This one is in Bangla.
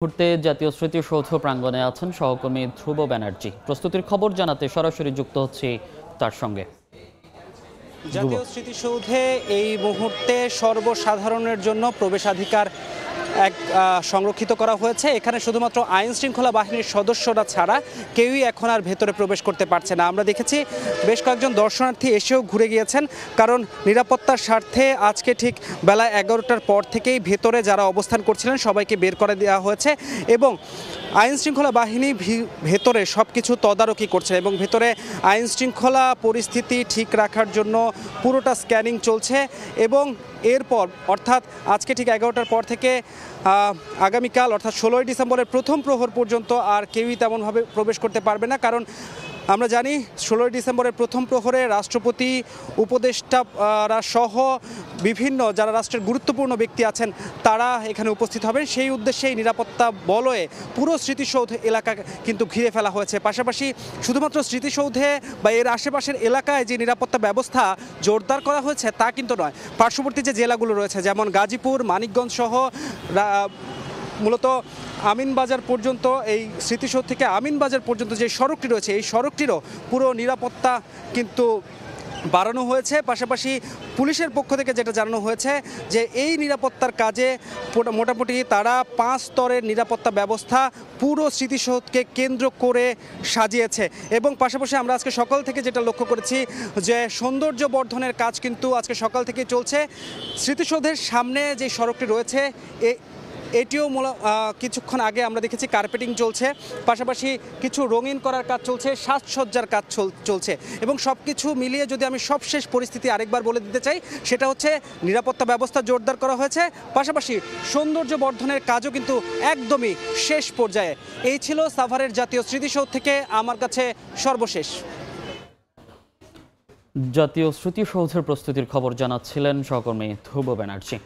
মুহূর্তে জাতীয় স্মৃতিসৌধ প্রাঙ্গণে আছেন সহকর্মী ধ্রুব ব্যানার্জি। প্রস্তুতির খবর জানাতে সরাসরি যুক্ত হচ্ছি তার সঙ্গে। জাতীয় স্মৃতিসৌধে এই মুহূর্তে সর্বসাধারণের জন্য প্রবেশাধিকার সংরক্ষিত করা হয়েছে। এখানে শুধুমাত্র আইন শৃঙ্খলা বাহিনীর সদস্যরা ছাড়া কেউই এখন আর ভেতরে প্রবেশ করতে পারছে না। আমরা দেখেছি বেশ কয়েকজন দর্শনার্থী এসেও ঘুরে গিয়েছেন, কারণ নিরাপত্তার স্বার্থে আজকে ঠিক বেলা 11টার পর থেকেই ভেতরে যারা অবস্থান করছিলেন সবাইকে বের করে দেওয়া হয়েছে এবং আইন শৃঙ্খলা বাহিনী ভেতরে সব কিছু তদারকি করছে এবং ভেতরে আইন শৃঙ্খলা পরিস্থিতি ঠিক রাখার জন্য পুরোটা স্ক্যানিং চলছে। এবং এরপর অর্থাৎ আজকে ঠিক 11টার পর থেকে আগামীকাল অর্থাৎ 16ই ডিসেম্বরের প্রথম প্রহর পর্যন্ত আর কেউই তেমনভাবে প্রবেশ করতে পারবে না, কারণ আমরা জানি 16ই ডিসেম্বরের প্রথম প্রহরে রাষ্ট্রপতি, উপদেষ্টারা সহ বিভিন্ন যারা রাষ্ট্রের গুরুত্বপূর্ণ ব্যক্তি আছেন তারা এখানে উপস্থিত হবেন। সেই উদ্দেশ্যেই নিরাপত্তা বলয়ে পুরো স্মৃতিসৌধ এলাকা কিন্তু ঘিরে ফেলা হয়েছে। পাশাপাশি শুধুমাত্র স্মৃতিসৌধে বা এর আশেপাশের এলাকায় যে নিরাপত্তা ব্যবস্থা জোরদার করা হয়েছে তা কিন্তু নয়, পার্শ্ববর্তী যে জেলাগুলো রয়েছে যেমন গাজীপুর, মানিকগঞ্জ সহ মূলত আমিনবাজার পর্যন্ত, এই স্মৃতিসৌধ থেকে আমিনবাজার পর্যন্ত যে সড়কটি রয়েছে এই সড়কটিরও পুরো নিরাপত্তা কিন্তু বাড়ানো হয়েছে। পাশাপাশি পুলিশের পক্ষ থেকে যেটা জানানো হয়েছে যে এই নিরাপত্তার কাজে মোটামুটি তারা 5 স্তরের নিরাপত্তা ব্যবস্থা পুরো স্মৃতিসৌধকে কেন্দ্র করে সাজিয়েছে। এবং পাশাপাশি আমরা আজকে সকাল থেকে যেটা লক্ষ্য করেছি যে সৌন্দর্য বর্ধনের কাজ কিন্তু আজকে সকাল থেকে চলছে। স্মৃতিসৌধের সামনে যে সড়কটি রয়েছে এটিও কিছুক্ষণ আগে আমরা দেখেছি কার্পেটিং চলছে, পাশাপাশি কিছু রঙিন করার কাজ চলছে, সাজসজ্জার কাজ চলছে এবং সব কিছু মিলিয়ে যদি আমি সবশেষ পরিস্থিতি আরেকবার বলে দিতে চাই সেটা হচ্ছে নিরাপত্তা ব্যবস্থা জোরদার করা হয়েছে, পাশাপাশি সৌন্দর্য বর্ধনের কাজও কিন্তু একদমই শেষ পর্যায়ে। এই ছিল সাভারের জাতীয় স্মৃতিসৌধ থেকে আমার কাছে সর্বশেষ। জাতীয় স্মৃতিসৌধের প্রস্তুতির খবর জানাচ্ছিলেন সহকর্মী ধ্রুব ব্যানার্জি।